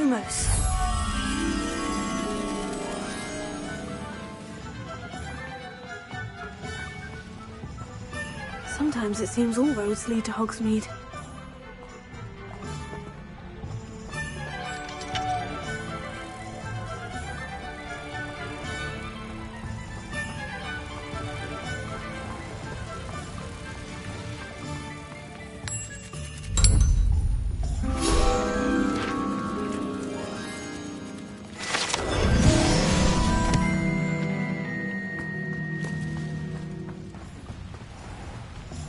Lumos. Sometimes it seems all roads lead to Hogsmeade.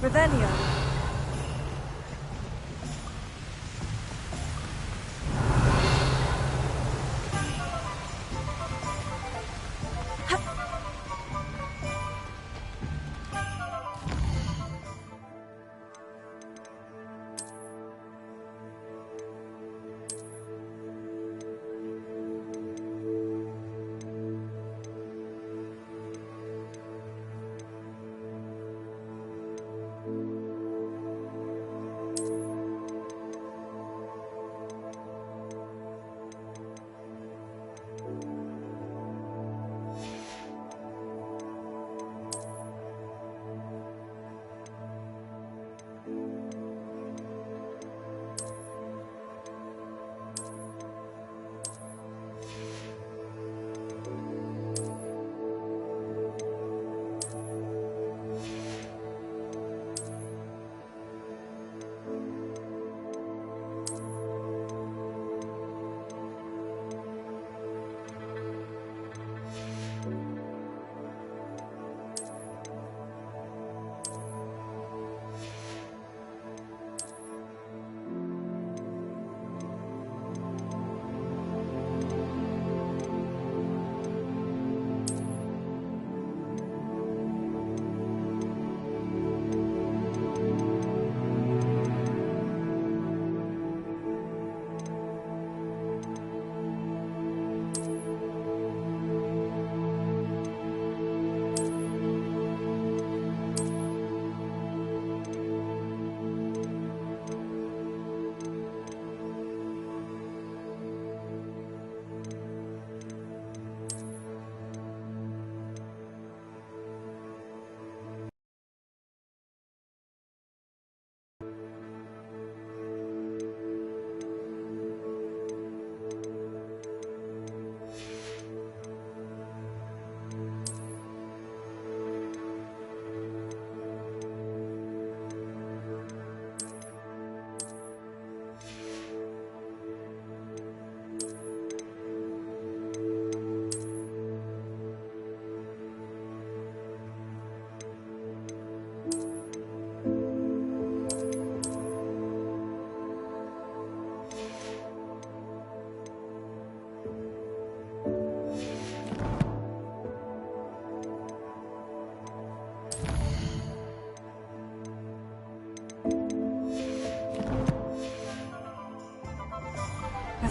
Revelio.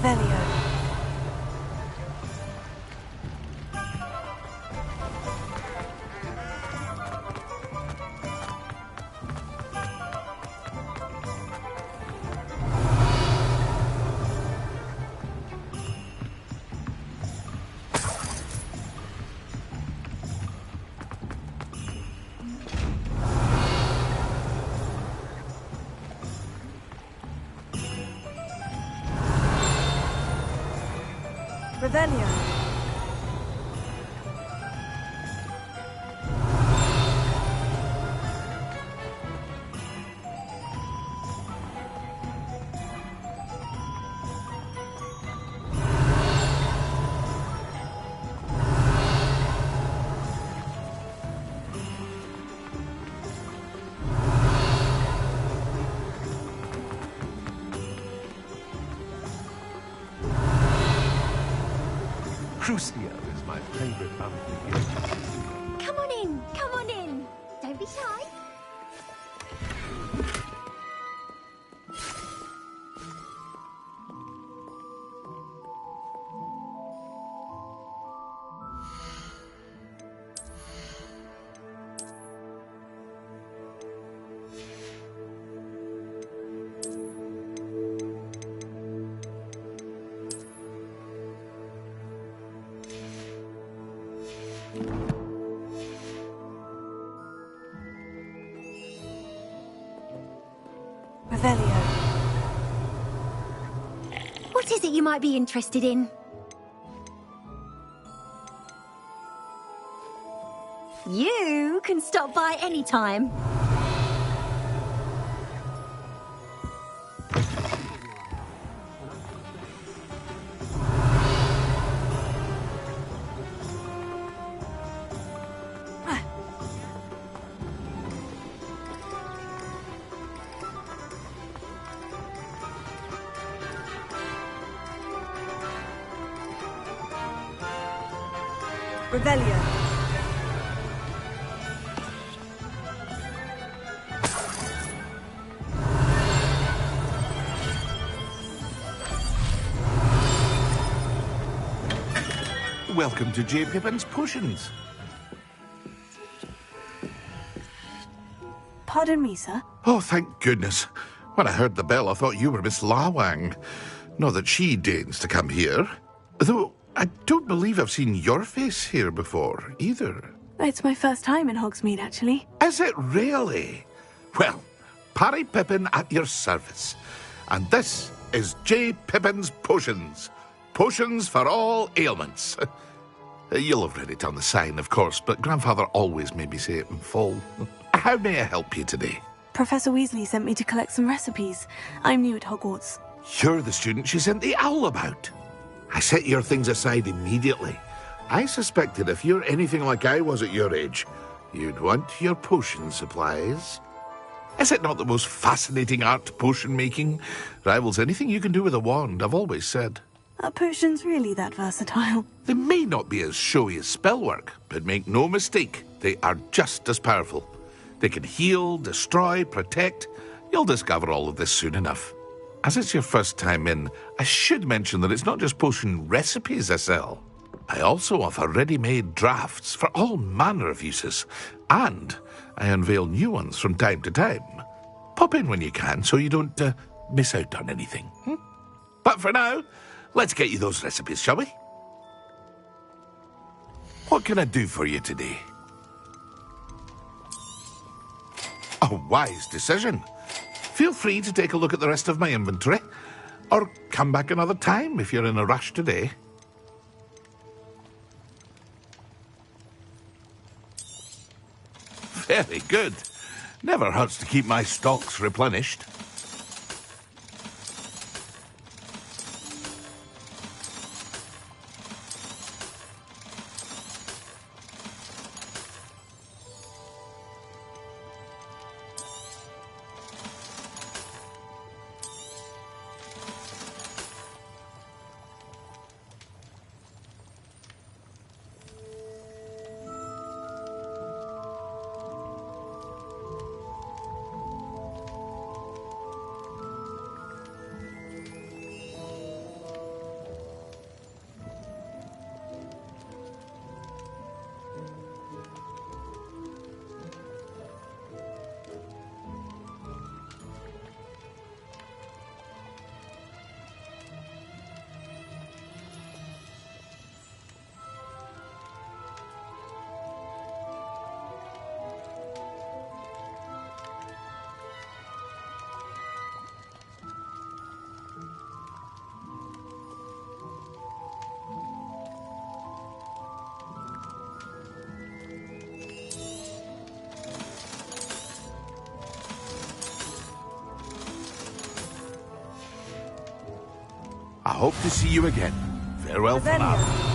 Revelio. Revelio. Crucio is my favorite monthly gift. Come on in, come on in. Don't be shy. What is it you might be interested in? You can stop by any time. Revelio. Welcome to J. Pippin's Potions. Pardon me, sir. Oh, thank goodness. When I heard the bell, I thought you were Miss Lawang. Not that she deigns to come here. Though I don't believe I've seen your face here before, either. It's my first time in Hogsmeade, actually. Is it really? Well, Parry Pippin at your service. And this is J. Pippin's Potions. Potions for all ailments. You'll have read it on the sign, of course, but Grandfather always made me say it in full. How may I help you today? Professor Weasley sent me to collect some recipes. I'm new at Hogwarts. You're the student she sent the owl about. I set your things aside immediately. I suspected if you're anything like I was at your age, you'd want your potion supplies. Is it not the most fascinating art, potion making? Rivals anything you can do with a wand, I've always said. Are potions really that versatile? They may not be as showy as spellwork, but make no mistake, they are just as powerful. They can heal, destroy, protect. You'll discover all of this soon enough. As it's your first time in, I should mention that it's not just potion recipes I sell. I also offer ready-made drafts for all manner of uses, and I unveil new ones from time to time. Pop in when you can so you don't miss out on anything. But for now, let's get you those recipes, shall we? What can I do for you today? A wise decision. Feel free to take a look at the rest of my inventory, or come back another time if you're in a rush today. Very good. Never hurts to keep my stocks replenished. I hope to see you again. Farewell for now.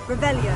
Revelio.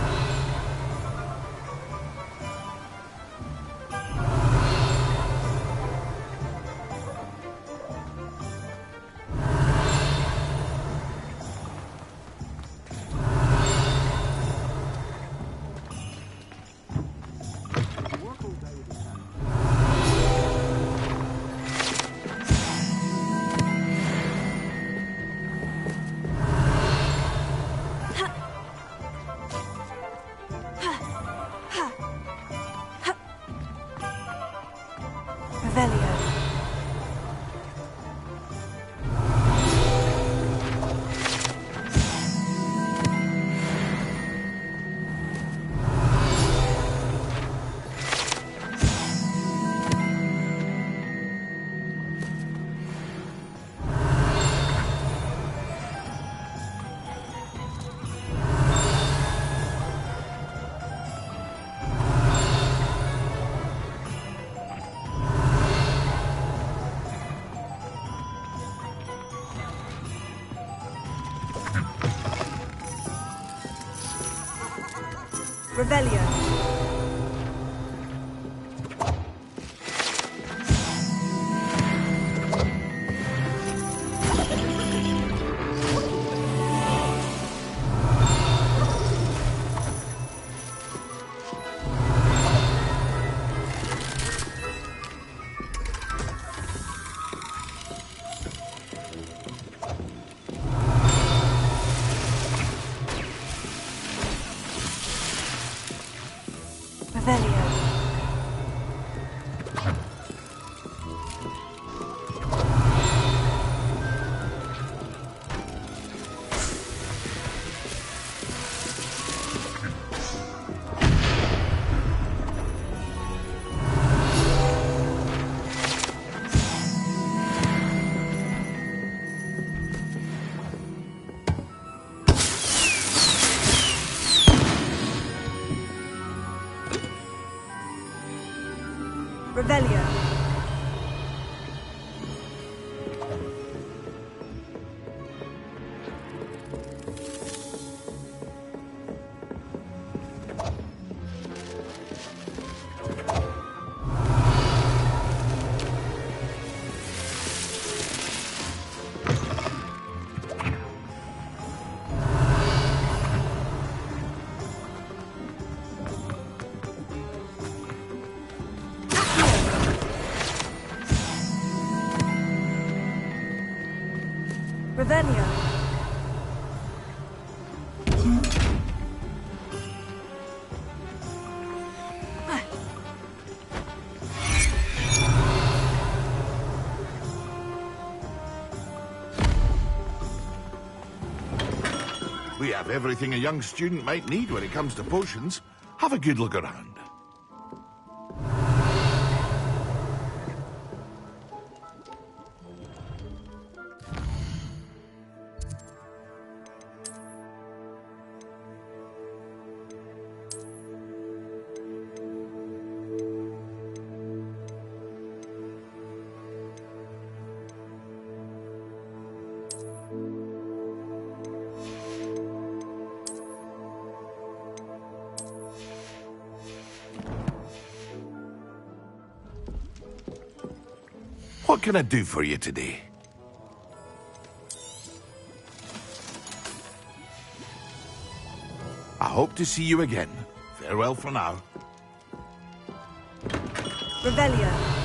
Revelio. Revelio. Revelio. Revelio. We have everything a young student might need when it comes to potions. Have a good look around. What can I do for you today? I hope to see you again. Farewell for now. Revelio.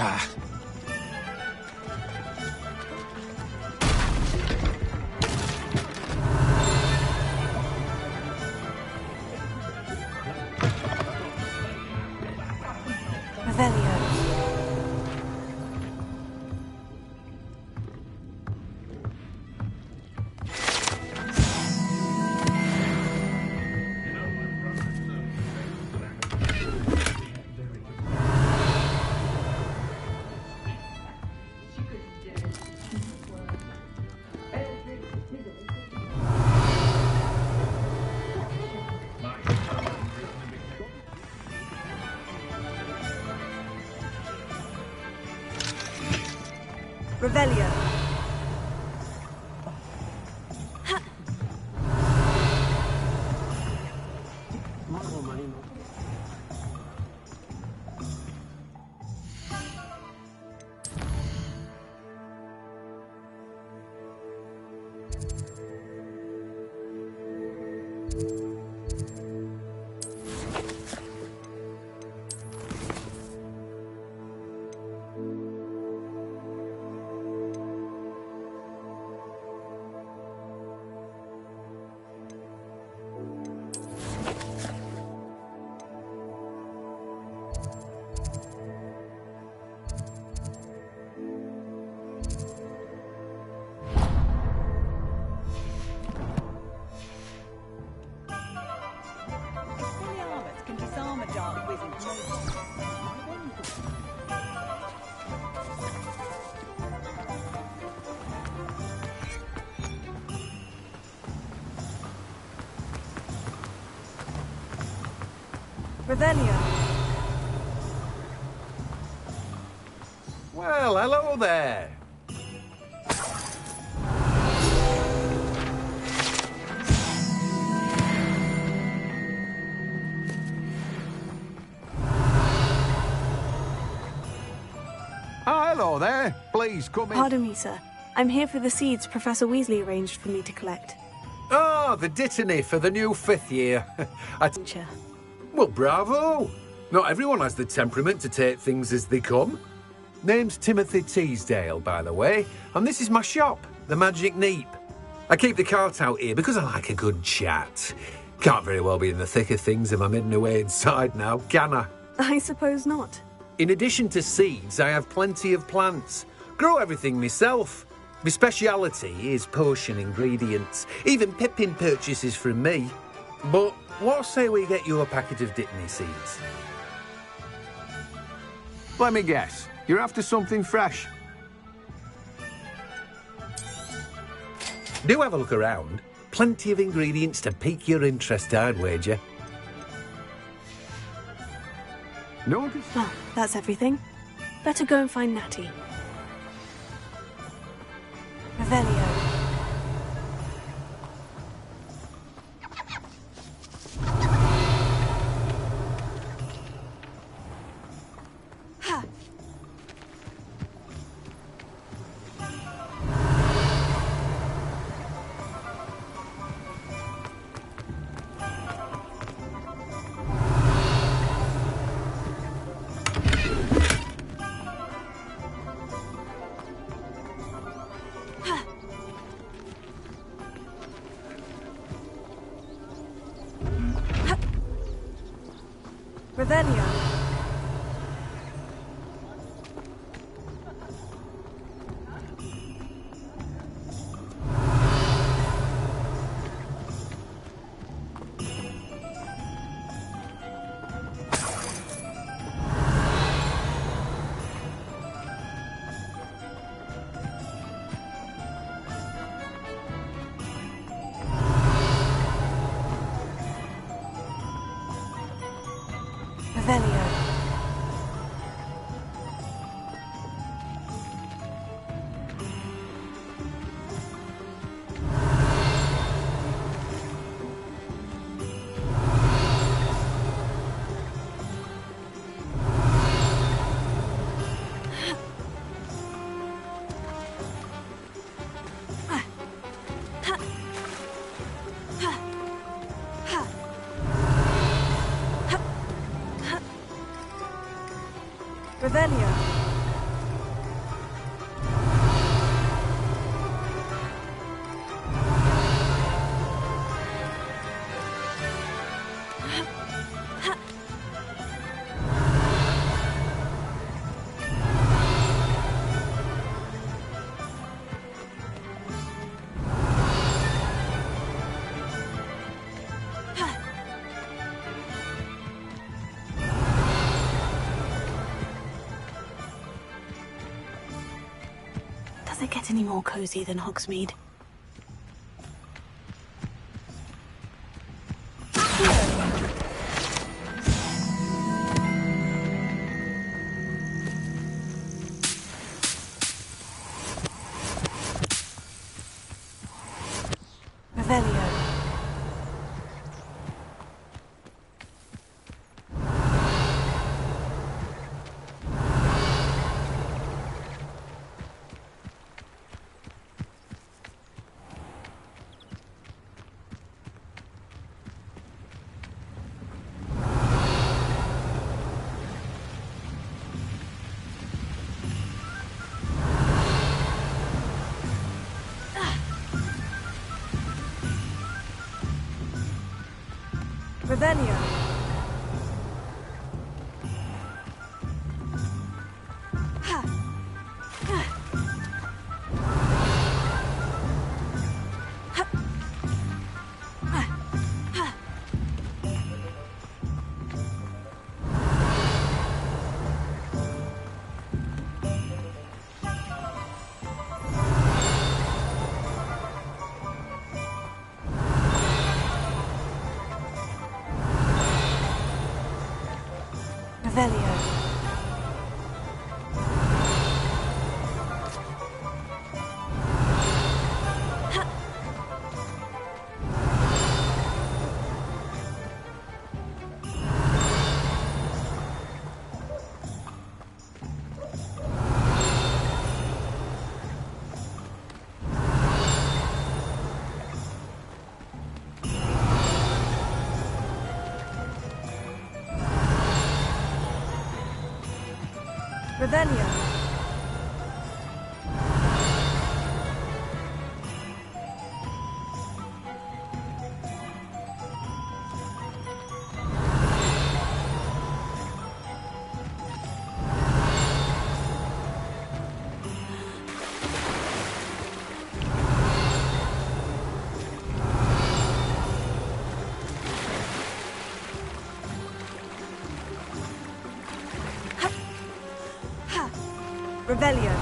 Ah. Revelio. Revelio. Revelio. Well, hello there. Hello there. Please come in. Pardon me, sir. I'm here for the seeds Professor Weasley arranged for me to collect. Oh, the dittany for the new 5th year. Sure. Well, bravo. Not everyone has the temperament to take things as they come. Name's Timothy Teasdale, by the way, and this is my shop, the Magic Neep. I keep the cart out here because I like a good chat. Can't very well be in the thick of things if I'm hidden away inside now, can I? I suppose not. In addition to seeds, I have plenty of plants. Grow everything myself. My speciality is potion ingredients. Even Pippin purchases from me. But what say we get you a packet of dittany seeds? Let me guess. You're after something fresh. Do have a look around. Plenty of ingredients to pique your interest, I'd wager. Notice? Well, that's everything. Better go and find Natty. Revelio. Ha! Revelio. Revelio. Revelio. Does it get any more cozy than Hogsmeade? Revelio. Revelio. Ha! Ha! Ha! Ha! Ha! Revelio. Revelio. Revelio.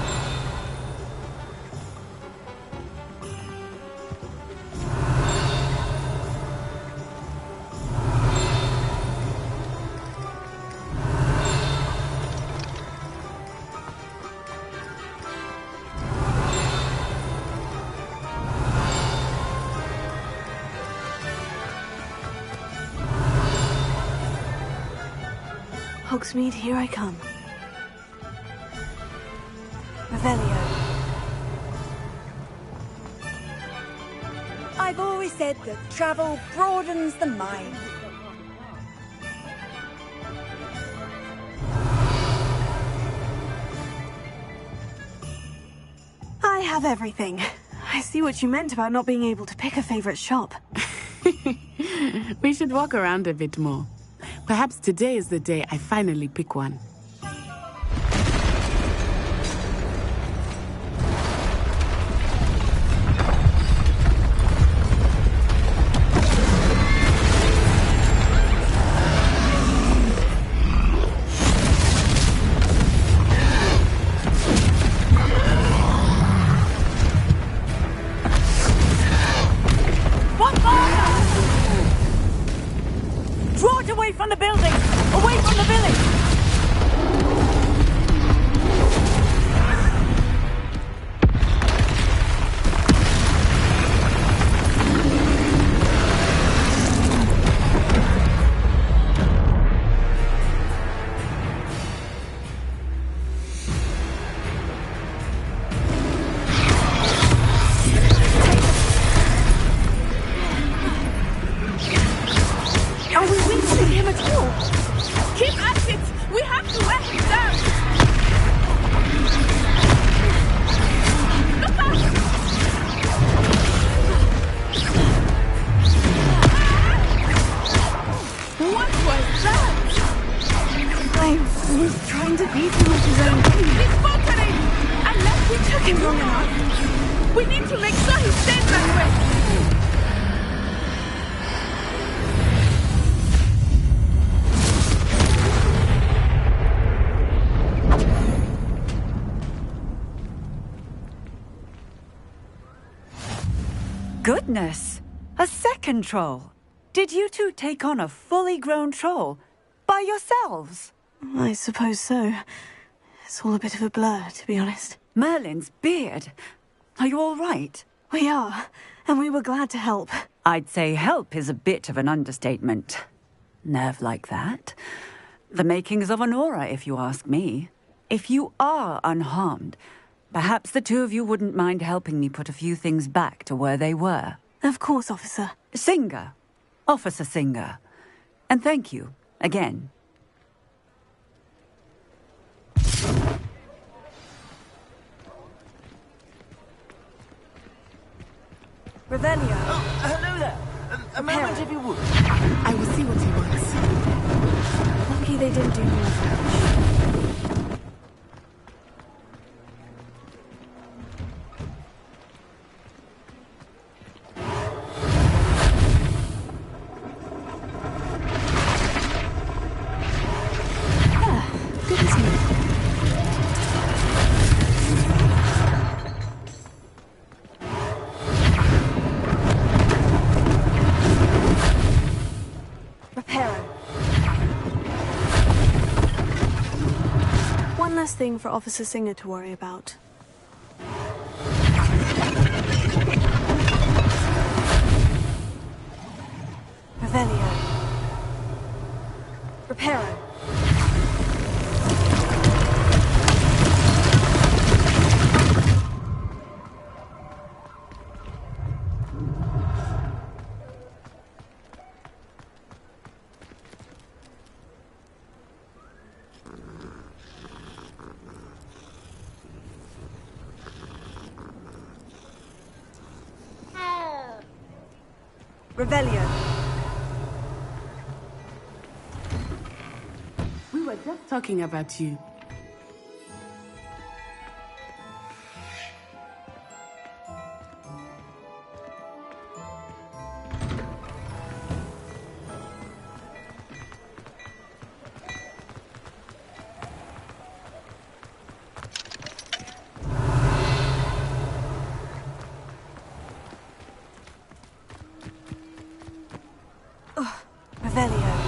Hogsmeade, here I come. Revelio. I've always said that travel broadens the mind. I have everything. I see what you meant about not being able to pick a favorite shop. We should walk around a bit more. Perhaps today is the day I finally pick one. Draw it away from the building! Away from the village! Are we weakening him at all? Keep at it! We have to wear him down! Look out! What was that? I was trying to beat him with his own team. He's faltering! Unless we took him long enough. We need to make sure he stays that way. Goodness! A second troll! Did you two take on a fully grown troll? By yourselves? I suppose so. It's all a bit of a blur, to be honest. Merlin's beard. Are you all right? We are, and we were glad to help. I'd say help is a bit of an understatement. Nerve like that. The makings of an aura, if you ask me. If you are unharmed, perhaps the two of you wouldn't mind helping me put a few things back to where they were. Of course, officer. Singer. Officer Singer. And thank you, again. Revelio. Hello there. A moment, if you would. I will see what he wants. Lucky they didn't do more. Good as new. Reparo. thing for Officer Singer to worry about. Revelio. Reparo. Revelio. We were just talking about you. Revelio.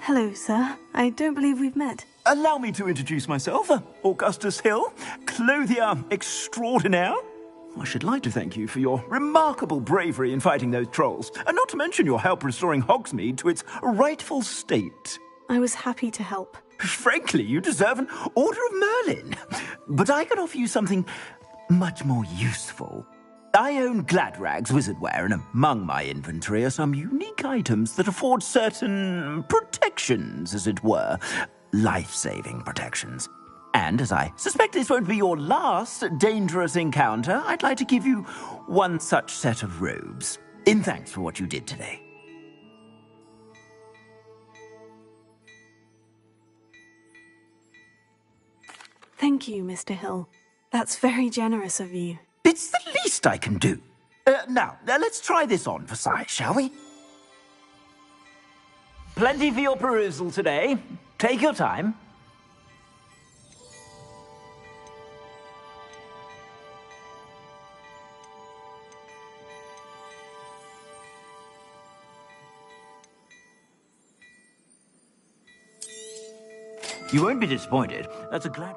Hello, sir. I don't believe we've met. Allow me to introduce myself, Augustus Hill, clothier extraordinaire. I should like to thank you for your remarkable bravery in fighting those trolls, and not to mention your help restoring Hogsmeade to its rightful state. I was happy to help. Frankly, you deserve an Order of Merlin. But I can offer you something much more useful. I own Gladrag's wizardware, and among my inventory are some unique items that afford certain protections, as it were. Life-saving protections. And as I suspect this won't be your last dangerous encounter, I'd like to give you one such set of robes, in thanks for what you did today. Thank you, Mr. Hill. That's very generous of you. It's the least I can do. Now, let's try this on for size, shall we? Plenty for your perusal today. Take your time. You won't be disappointed. That's a glad...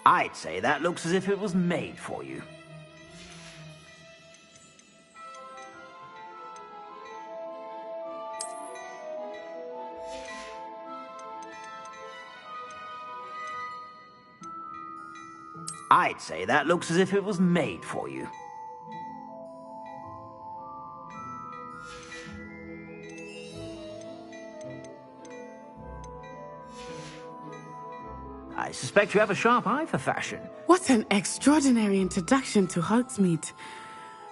I'd say that looks as if it was made for you. I'd say that looks as if it was made for you. I suspect you have a sharp eye for fashion. What an extraordinary introduction to Hogsmeade.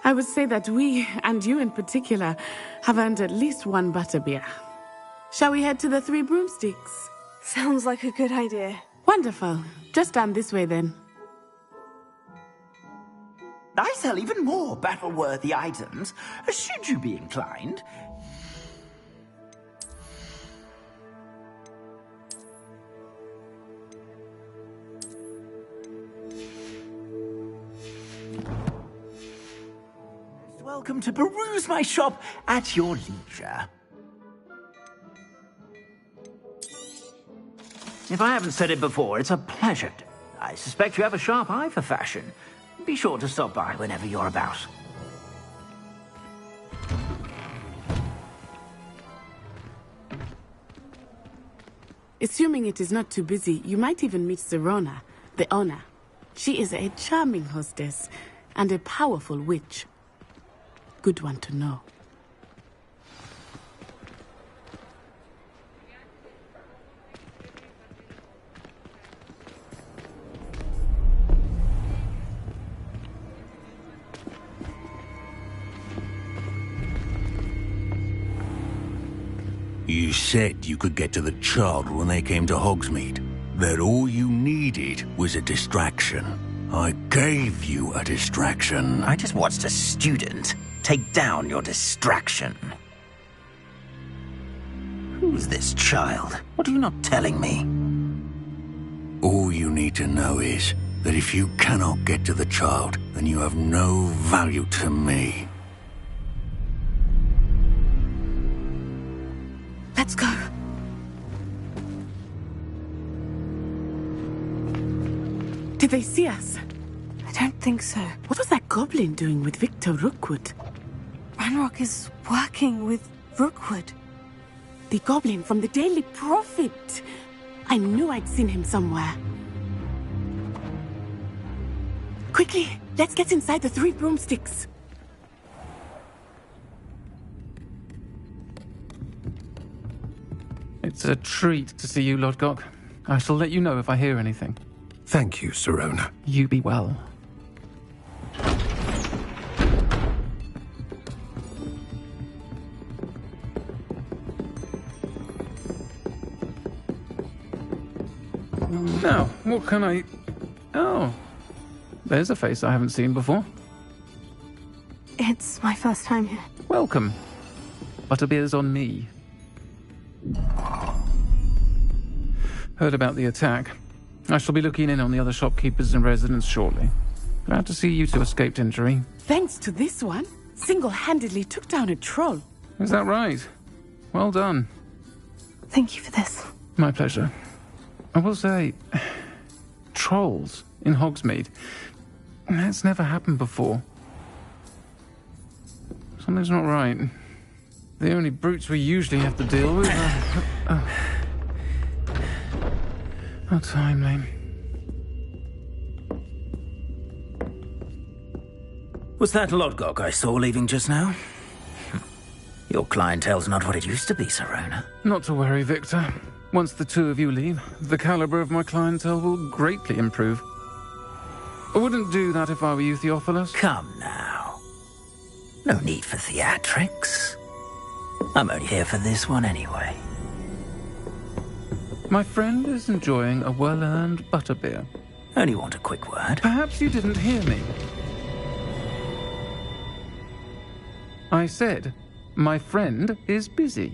I would say that we, and you in particular, have earned at least one butterbeer. Shall we head to the Three Broomsticks? Sounds like a good idea. Wonderful. Just down this way then. I sell even more battle-worthy items, should you be inclined. Welcome to peruse my shop at your leisure. If I haven't said it before, it's a pleasure. I suspect you have a sharp eye for fashion. Be sure to stop by whenever you're about. Assuming it is not too busy, you might even meet Sirona, the owner. She is a charming hostess and a powerful witch. Good one to know. You said you could get to the child when they came to Hogsmeade. That all you needed was a distraction. I gave you a distraction. I just watched a student take down your distraction. Who's this child? What are you not telling me? All you need to know is that if you cannot get to the child, then you have no value to me. Let's go. Did they see us? I don't think so. What was that goblin doing with Victor Rookwood? Ranrock is working with Rookwood. The goblin from the Daily Prophet. I knew I'd seen him somewhere. Quickly, let's get inside the 3 broomsticks. It's a treat to see you, Lodgok. I shall let you know if I hear anything. Thank you, Sirona. You be well. Now, what can I... Oh, there's a face I haven't seen before. It's my first time here. Welcome. Butterbeer's on me. Heard about the attack. I shall be looking in on the other shopkeepers and residents shortly. Glad to see you two escaped injury. Thanks to this one, single-handedly took down a troll. Is that right? Well done. Thank you for this. My pleasure. I will say, trolls in Hogsmeade. That's never happened before. Something's not right. The only brutes we usually have to deal with are... How timely. Was that Lodgok I saw leaving just now? Your clientele's not what it used to be, Sirona. Not to worry, Victor. Once the two of you leave, the caliber of my clientele will greatly improve. I wouldn't do that if I were you, Theophilus. Come now. No need for theatrics. I'm only here for this one anyway. My friend is enjoying a well-earned butterbeer. Only want a quick word. Perhaps you didn't hear me. I said, my friend is busy.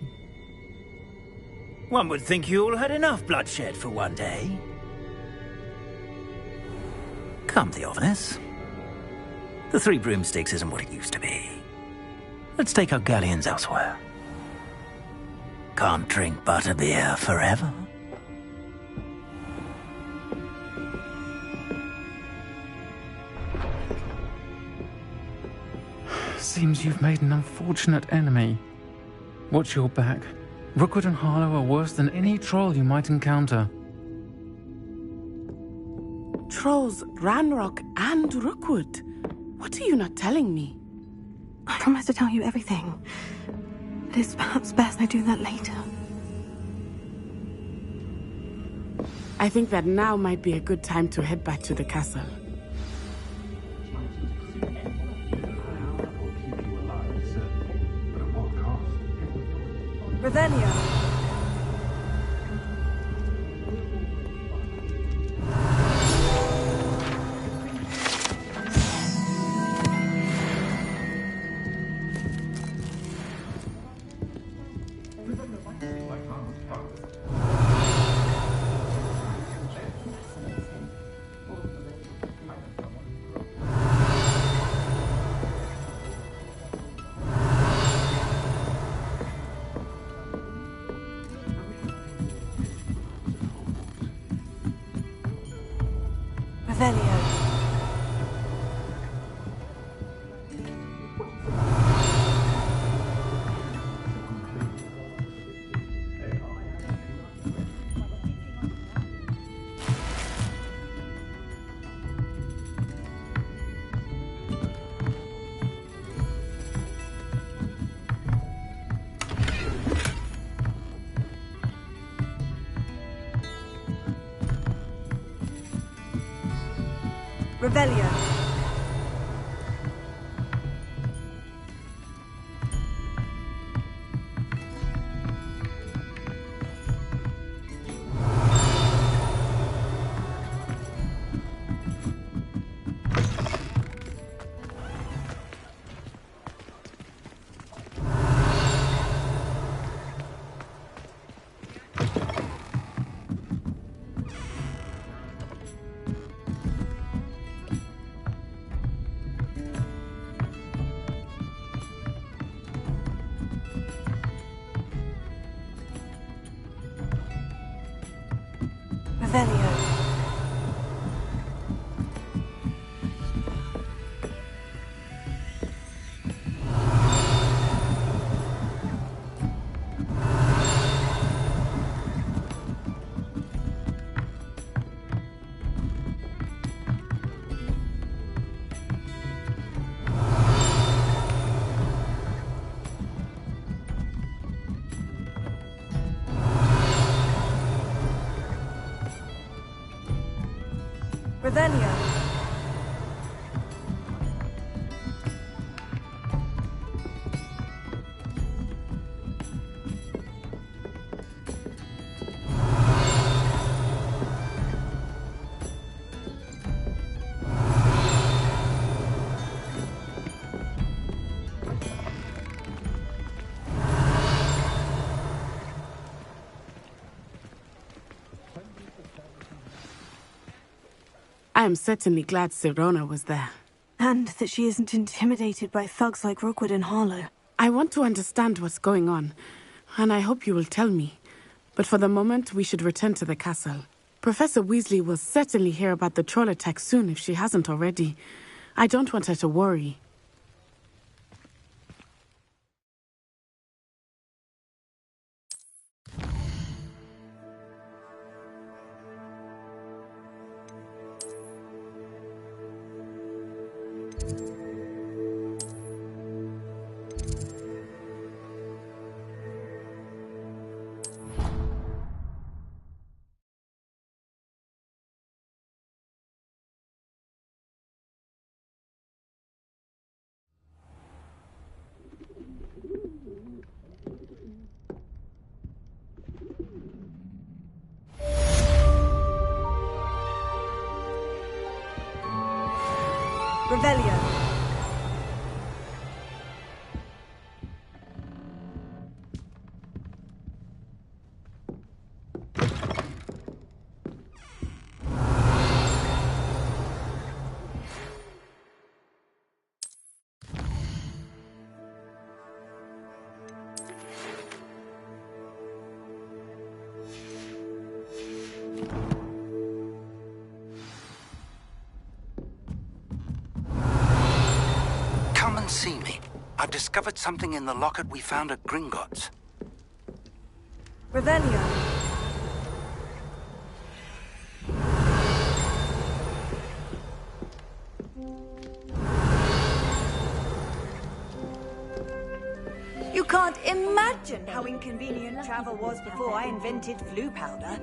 One would think you all had enough bloodshed for one day. Come, Theophilus. The 3 broomsticks isn't what it used to be. Let's take our galleons elsewhere. Can't drink butterbeer forever. Seems you've made an unfortunate enemy. Watch your back. Rookwood and Harlow are worse than any troll you might encounter. Trolls, Ranrock, and Rookwood. What are you not telling me? I promise to tell you everything. It is perhaps best I do that later. I think that now might be a good time to head back to the castle. Revelio. Revelio. Revelio. Revelio. I am certainly glad Sirona was there. And that she isn't intimidated by thugs like Rookwood and Harlow. I want to understand what's going on, and I hope you will tell me. But for the moment, we should return to the castle. Professor Weasley will certainly hear about the troll attack soon if she hasn't already. I don't want her to worry. Revelio. Come and see me. I've discovered something in the locket we found at Gringotts. Revelio. You can't imagine how inconvenient travel was before I invented flu powder.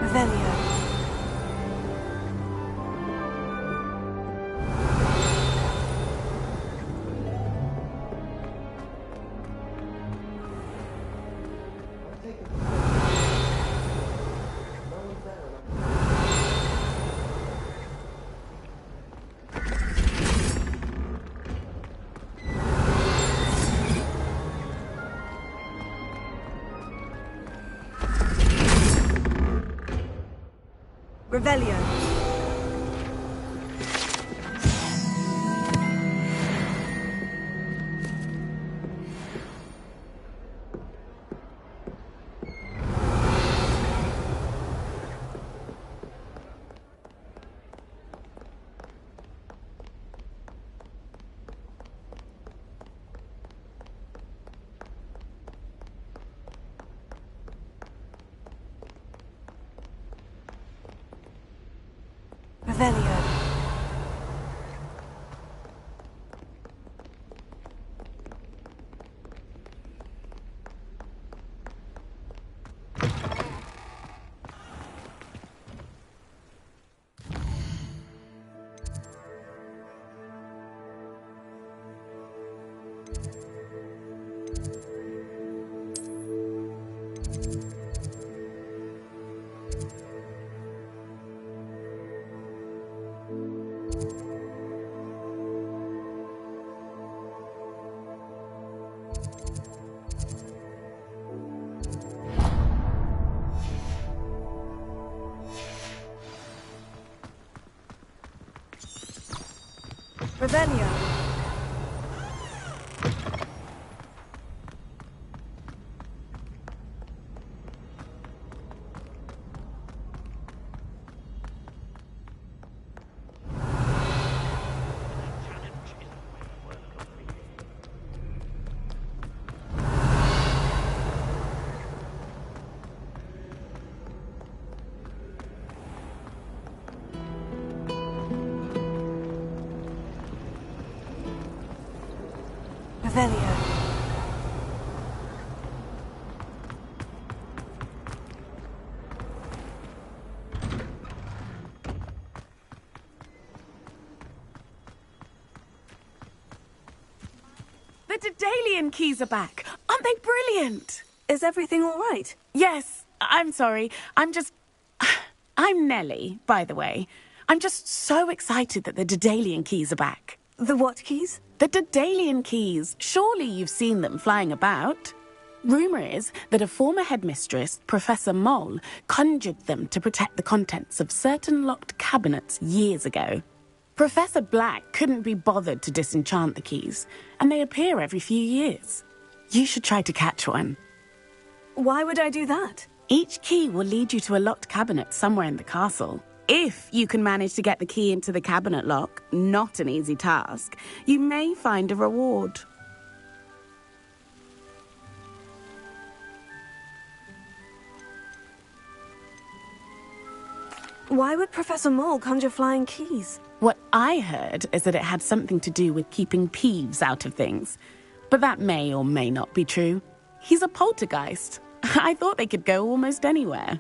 Revelio. Revelio. Revelio. Revelio. Revelio. The Daedalian keys are back. Aren't they brilliant? Is everything all right? Yes. I'm sorry. I'm Nellie, by the way. I'm just so excited that the Daedalian keys are back. The what keys? The Daedalian keys. Surely you've seen them flying about. Rumour is that a former headmistress, Professor Mole, conjured them to protect the contents of certain locked cabinets years ago. Professor Black couldn't be bothered to disenchant the keys, and they appear every few years. You should try to catch one. Why would I do that? Each key will lead you to a locked cabinet somewhere in the castle. If you can manage to get the key into the cabinet lock, not an easy task, you may find a reward. Why would Professor Mole conjure flying keys? What I heard is that it had something to do with keeping Peeves out of things. But that may or may not be true. He's a poltergeist. I thought they could go almost anywhere.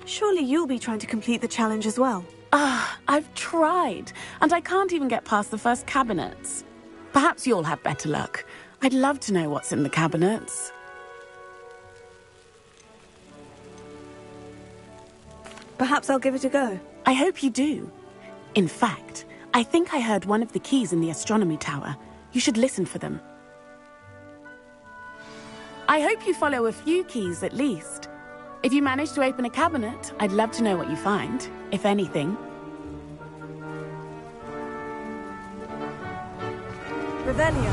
Surely you'll be trying to complete the challenge as well. I've tried, and I can't even get past the first cabinets. Perhaps you'll have better luck. I'd love to know what's in the cabinets. Perhaps I'll give it a go. I hope you do. In fact, I think I heard one of the keys in the astronomy tower. You should listen for them. I hope you follow a few keys at least. If you manage to open a cabinet, I'd love to know what you find, if anything. Revelio.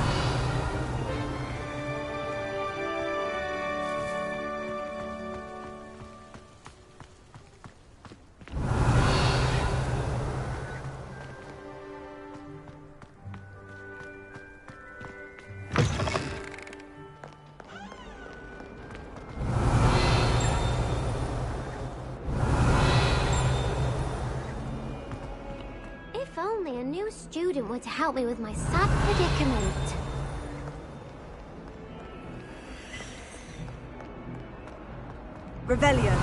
If only a new student were to help me with my sad predicament. Revelio.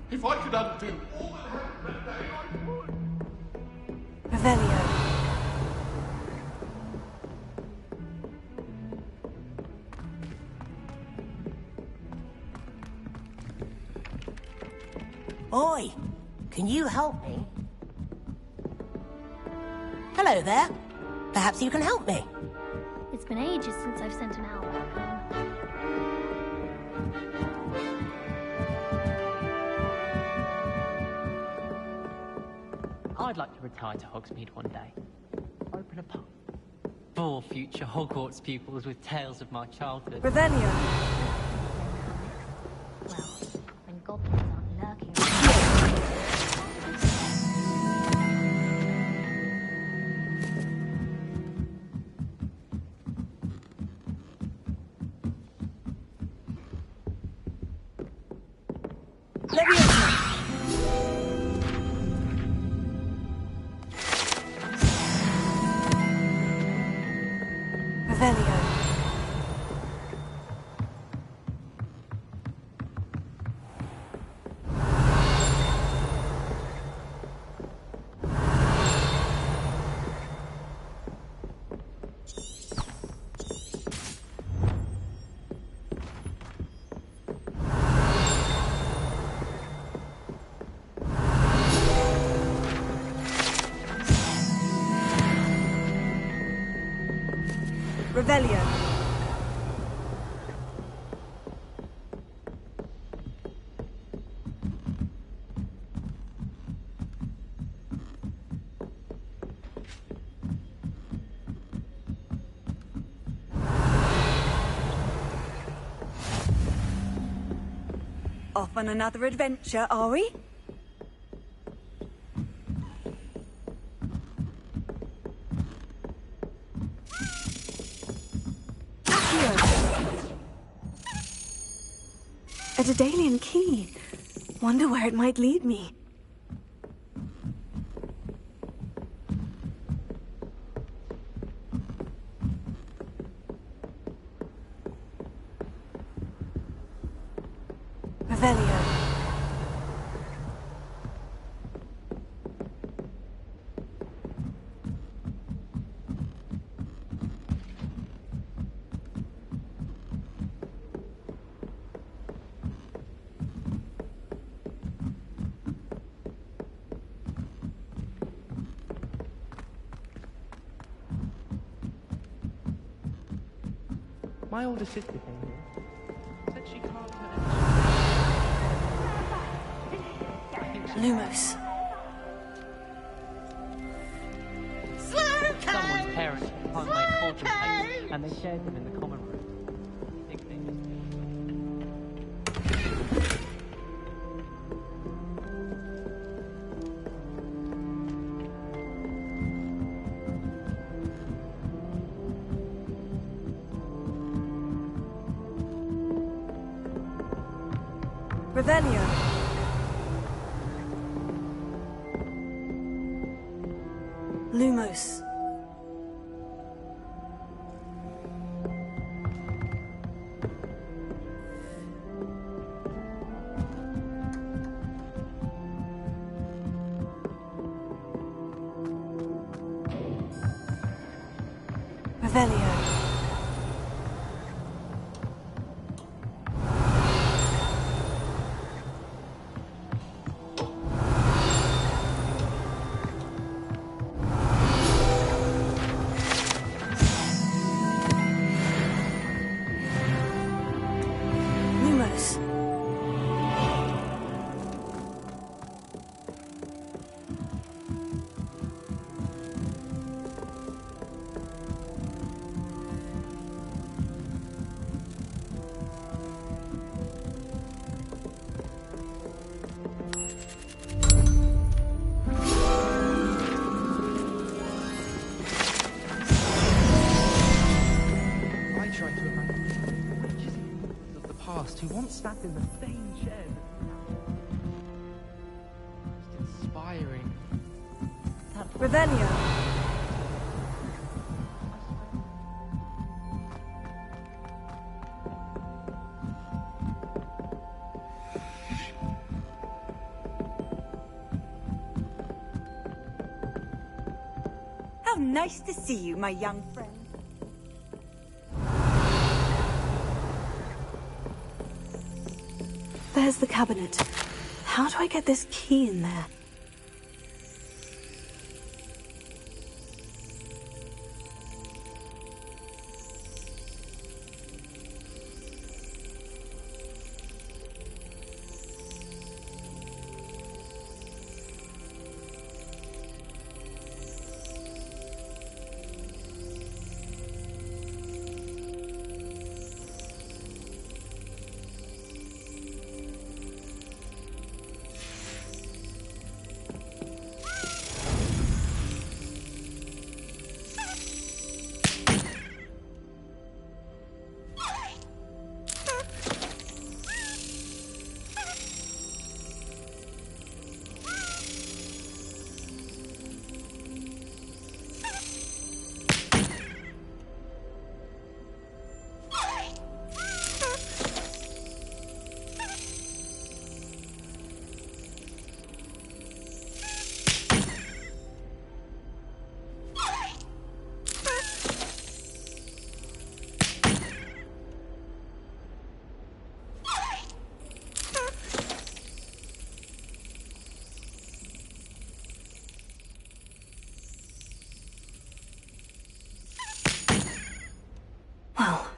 If I could undo all that happened that day, I would. Revelio. Oi, can you help me? Hello there. Perhaps you can help me. It's been ages since I've sent an owl back home. I'd like to retire to Hogsmeade one day. Open a pub. For future Hogwarts pupils with tales of my childhood. Revelio. Well, when goblins aren't lurking Revelio. Revelio. Off on another adventure, are we? A Daedalian key. Wonder where it might lead me. Revelio. My older sister came here. Said she can't put Lumos. Someone's parents hung my cauldron plates, and they shared them in the common room. Big thing. Revelio. Lumos. Revelio. Lumos. I try to imagine matches of the past who once sat in the same chair. Most inspiring. Revelio. How nice to see you, my young friend. There's the cabinet. How do I get this key in there?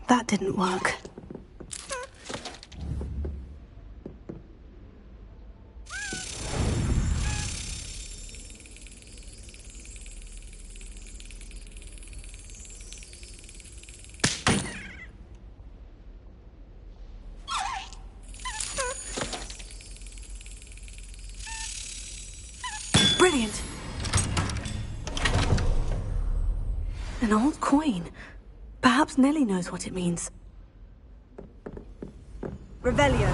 That didn't work. Brilliant. An old coin. Perhaps Nellie knows what it means. Revelio.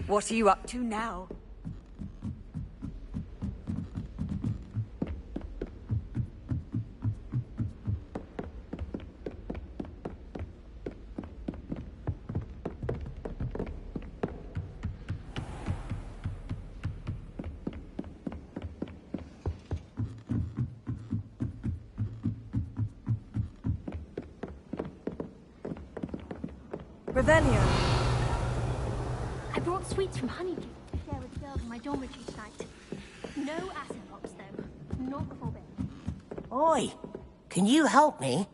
What are you up to now? Revelio. I brought sweets from Honeydew to share with the girls in my dormitory tonight. No acid pops, though. Not before bed. Oi, can you help me?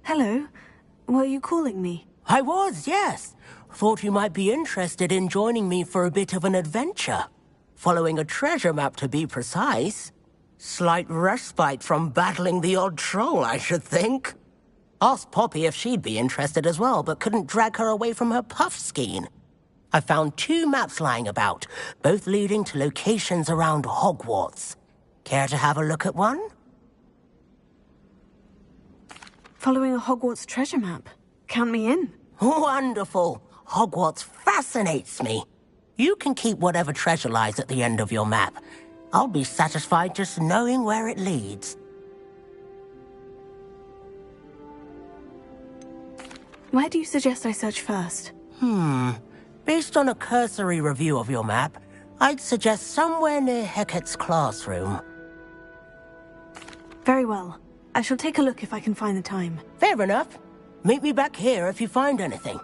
Hello. Were you calling me? I was, yes. Thought you might be interested in joining me for a bit of an adventure. Following a treasure map, to be precise. Slight respite from battling the odd troll, I should think. Asked Poppy if she'd be interested as well, but couldn't drag her away from her puff skein. I found 2 maps lying about, both leading to locations around Hogwarts. Care to have a look at one? Following a Hogwarts treasure map. Count me in. Wonderful. Hogwarts fascinates me. You can keep whatever treasure lies at the end of your map. I'll be satisfied just knowing where it leads. Where do you suggest I search first? Based on a cursory review of your map, I'd suggest somewhere near Hecat's classroom. Very well. I shall take a look if I can find the time. Fair enough. Meet me back here if you find anything.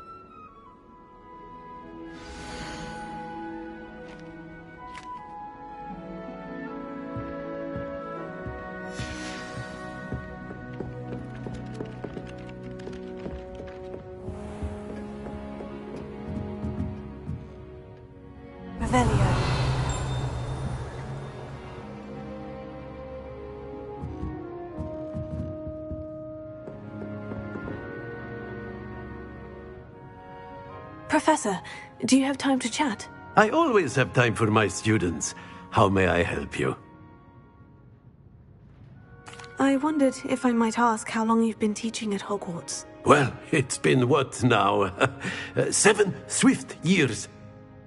Revelio. Professor, do you have time to chat? I always have time for my students. How may I help you? I wondered if I might ask how long you've been teaching at Hogwarts. Well, it's been what now? 7 swift years.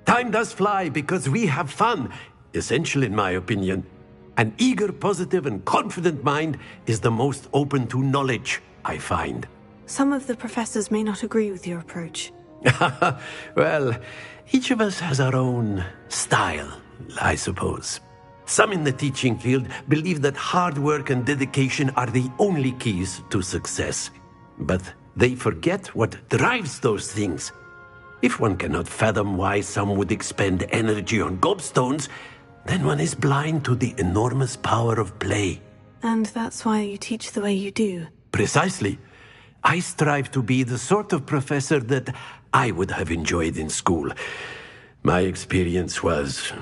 Time does fly because we have fun, essential in my opinion. An eager, positive, and confident mind is the most open to knowledge, I find. Some of the professors may not agree with your approach. Well, each of us has our own style, I suppose. Some in the teaching field believe that hard work and dedication are the only keys to success. But they forget what drives those things. If one cannot fathom why some would expend energy on gobstones, then one is blind to the enormous power of play. And that's why you teach the way you do. Precisely. I strive to be the sort of professor that I would have enjoyed in school. My experience was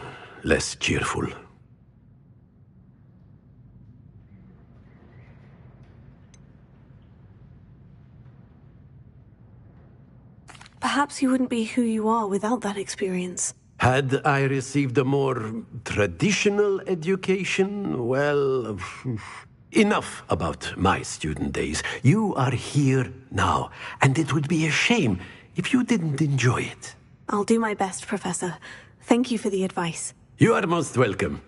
less cheerful. Perhaps you wouldn't be who you are without that experience. Had I received a more traditional education, well, enough about my student days. You are here now, and it would be a shame if you didn't enjoy it. I'll do my best, Professor. Thank you for the advice. You are most welcome.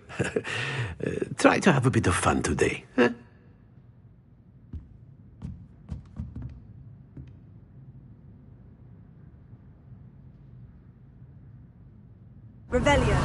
Try to have a bit of fun today. Huh? Revelio.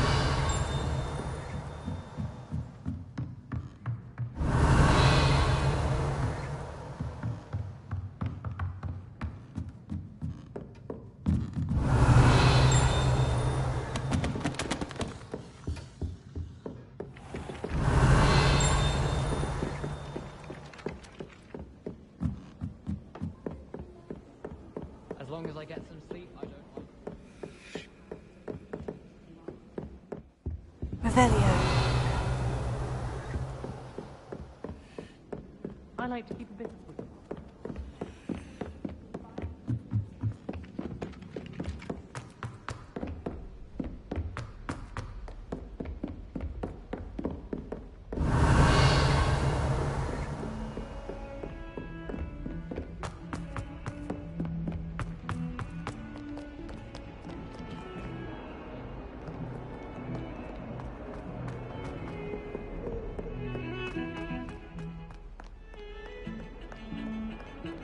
long as I get some sleep, I don't mind. Revelio. I like to keep a bit of sleep.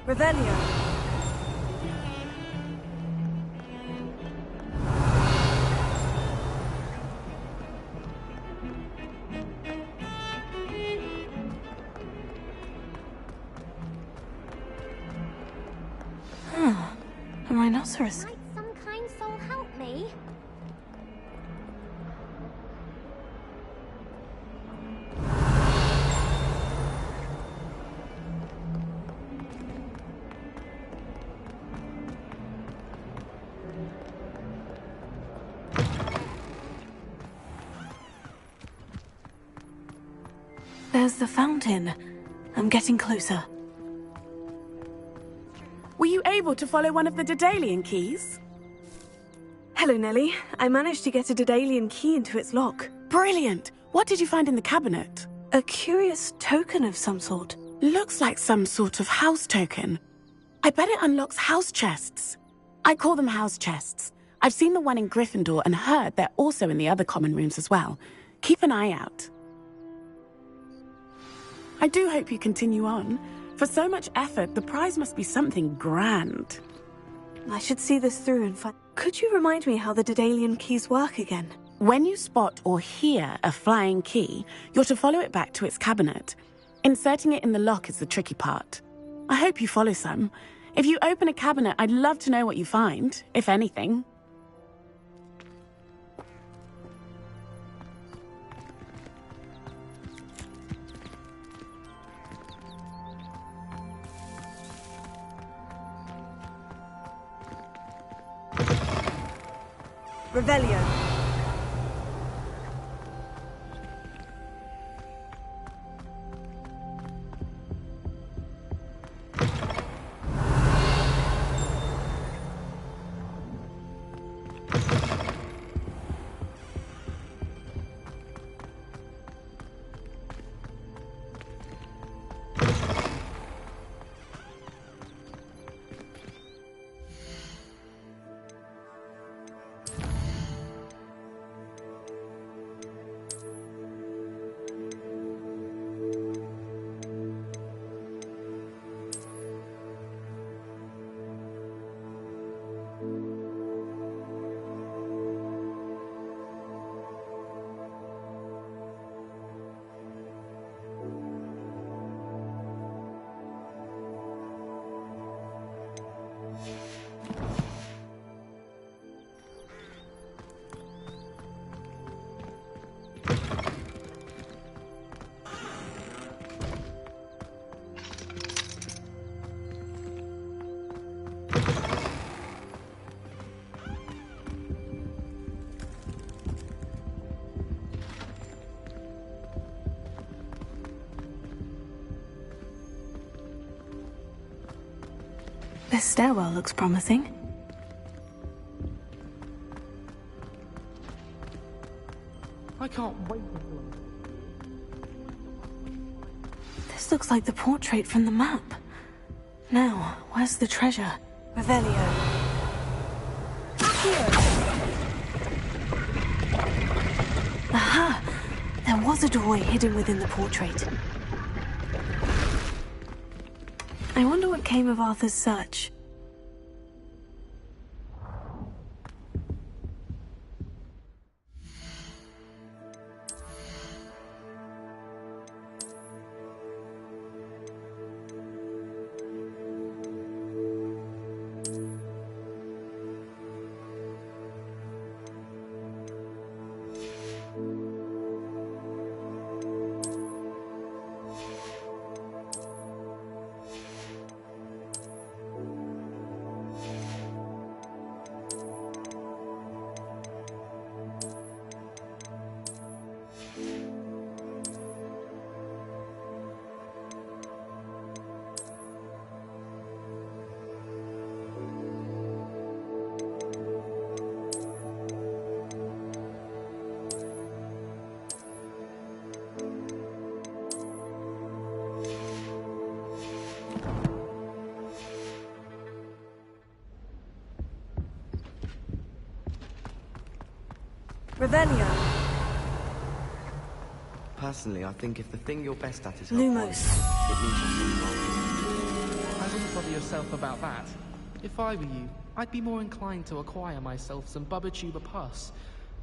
Revelio. Huh. A rhinoceros. Might some kind soul help me? There's the fountain. I'm getting closer. Were you able to follow one of the Daedalian keys? Hello, Nellie. I managed to get a Daedalian key into its lock. Brilliant! What did you find in the cabinet? A curious token of some sort. Looks like some sort of house token. I bet it unlocks house chests. I call them house chests. I've seen the one in Gryffindor and heard they're also in the other common rooms as well. Keep an eye out. I do hope you continue on. For so much effort, the prize must be something grand. I should see this through and find... Could you remind me how the Daedalian keys work again? When you spot or hear a flying key, you're to follow it back to its cabinet. Inserting it in the lock is the tricky part. I hope you follow some. If you open a cabinet, I'd love to know what you find, if anything. Revelio. This stairwell looks promising. I can't wait This looks like the portrait from the map. Now, where's the treasure? Revelio. Aha! There was a doorway hidden within the portrait. I wonder what came of Arthur's search. Revelio. Personally, I think if the thing you're best at is Lumos. it means you're something wrong. I wouldn't bother yourself about that. If I were you, I'd be more inclined to acquire myself some Bubba pus.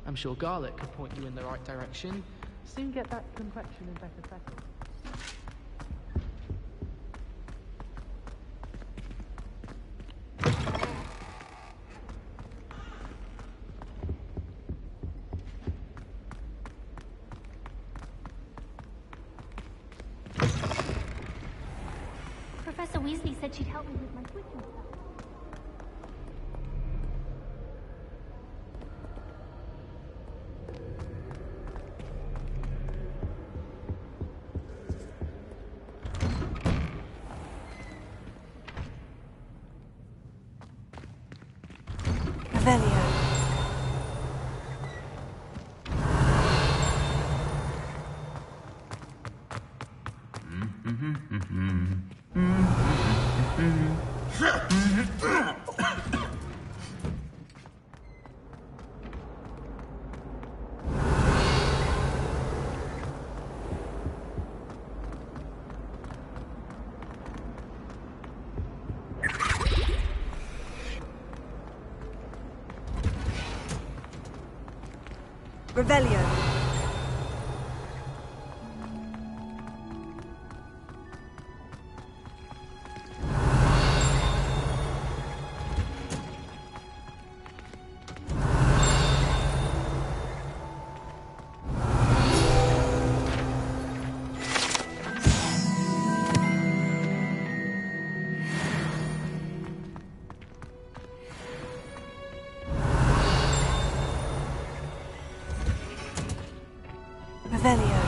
I'm sure garlic could point you in the right direction. Soon get that complexion in better settle. Professor Weasley said she'd help me with my switching stuff. Revelio. Revelio. Revelio.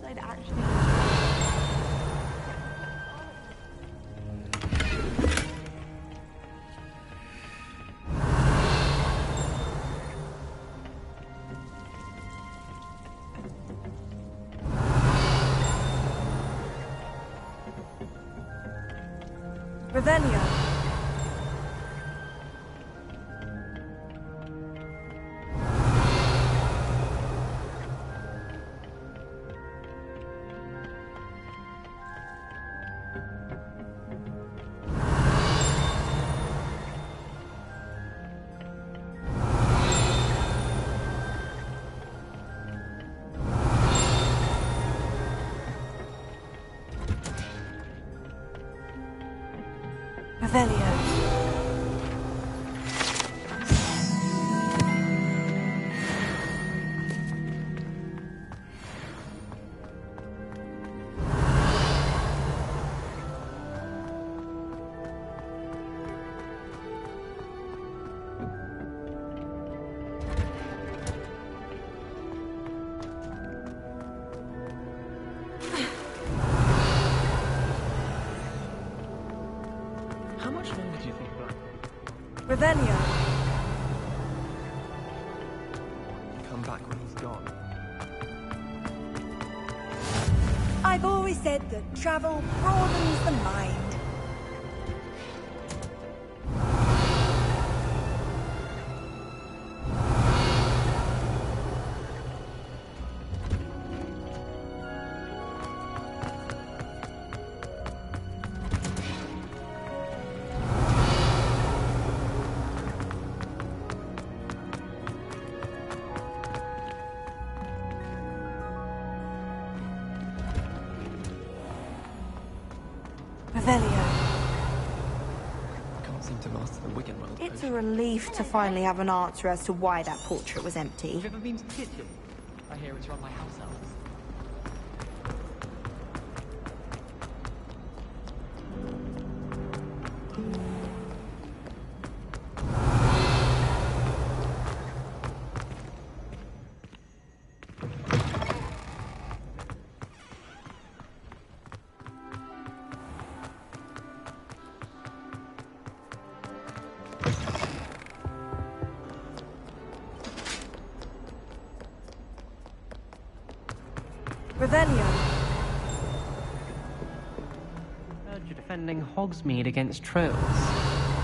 I'd actually... Revelio. Revelio. How much longer do you think about it? Revelio. Come back when he's gone. I've always said that travel broadens the mind. Revelio. Can't seem to master the Wigan well. It's a relief to finally have an answer as to why that portrait was empty. Have you ever been to Titian? I hear it's run by house elves. Revelio. Heard you're defending Hogsmeade against trolls.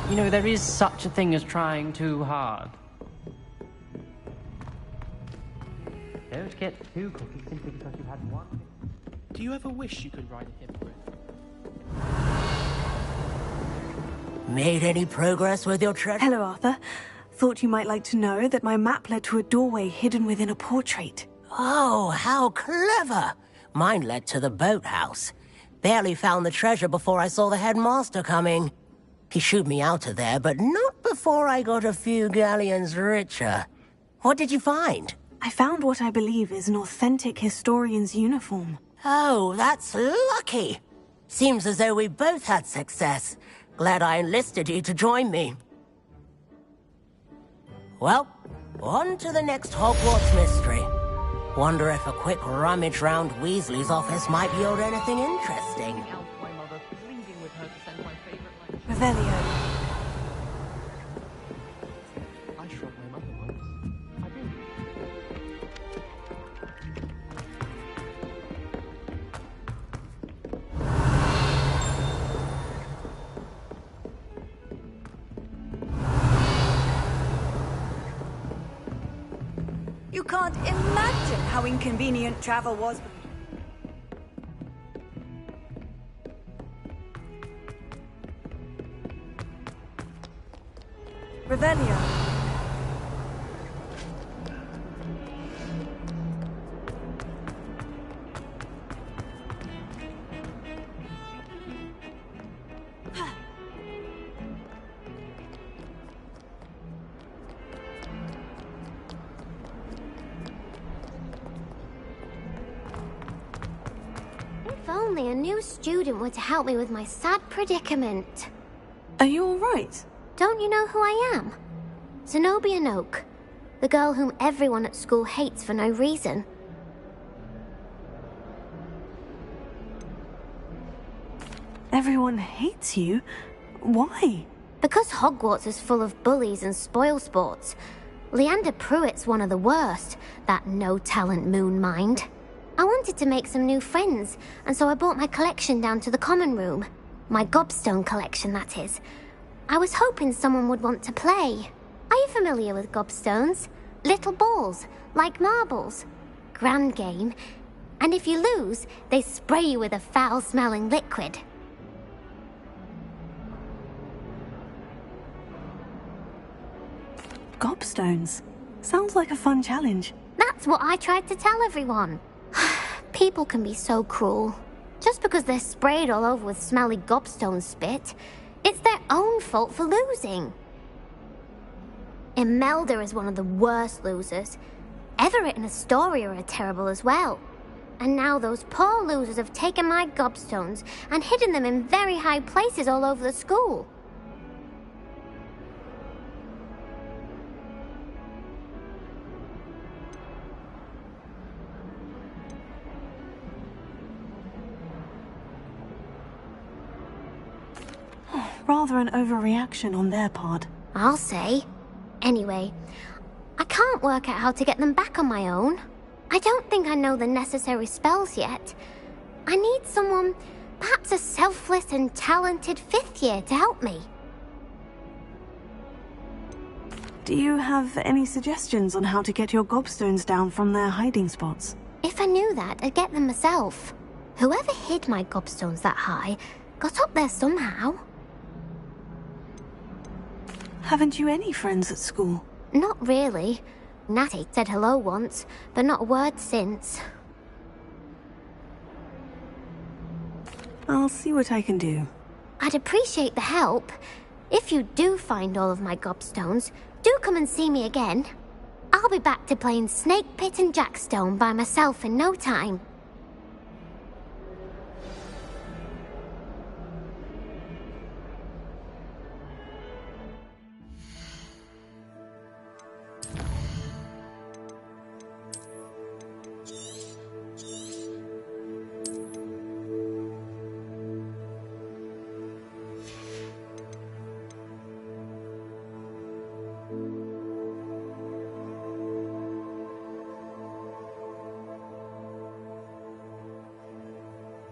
You know, there is such a thing as trying too hard. Don't get too cocky simply because you had one. Do you ever wish you could ride a hippogriff? Made any progress with your treasure? Hello, Arthur. Thought you might like to know that my map led to a doorway hidden within a portrait. Oh, how clever! Mine led to the boathouse. Barely found the treasure before I saw the headmaster coming. He shooed me out of there, but not before I got a few galleons richer. What did you find? I found what I believe is an authentic historian's uniform. Oh, that's lucky. Seems as though we both had success. Glad I enlisted you to join me. Well, on to the next Hogwarts mystery. Wonder if a quick rummage round Weasley's office might yield anything interesting. Revelio. I shrugged my mother once. I did. You can't imagine how inconvenient travel was. Revelio. If only a new student were to help me with my sad predicament. Are you all right? Don't you know who I am? Zenobia Noak, the girl whom everyone at school hates for no reason. Everyone hates you? Why? Because Hogwarts is full of bullies and spoilsports. Leander Pruitt's one of the worst, that no-talent moon mind. I wanted to make some new friends, and so I brought my collection down to the common room. My gobstone collection, that is. I was hoping someone would want to play. Are you familiar with gobstones? Little balls, like marbles. Grand game. And if you lose, they spray you with a foul-smelling liquid. Gobstones. Sounds like a fun challenge. That's what I tried to tell everyone. People can be so cruel. Just because they're sprayed all over with smelly gobstone spit, it's their own fault for losing. Imelda is one of the worst losers. Everett and Astoria are terrible as well. And now those poor losers have taken my gobstones and hidden them in very high places all over the school. Rather an overreaction on their part. I'll say. Anyway, I can't work out how to get them back on my own. I don't think I know the necessary spells yet. I need someone, perhaps a selfless and talented fifth year to help me. Do you have any suggestions on how to get your gobstones down from their hiding spots? If I knew that, I'd get them myself. Whoever hid my gobstones that high got up there somehow. Haven't you any friends at school? Not really. Natty said hello once, but not a word since. I'll see what I can do. I'd appreciate the help. If you do find all of my gobstones, do come and see me again. I'll be back to playing Snake Pit and Jackstone by myself in no time.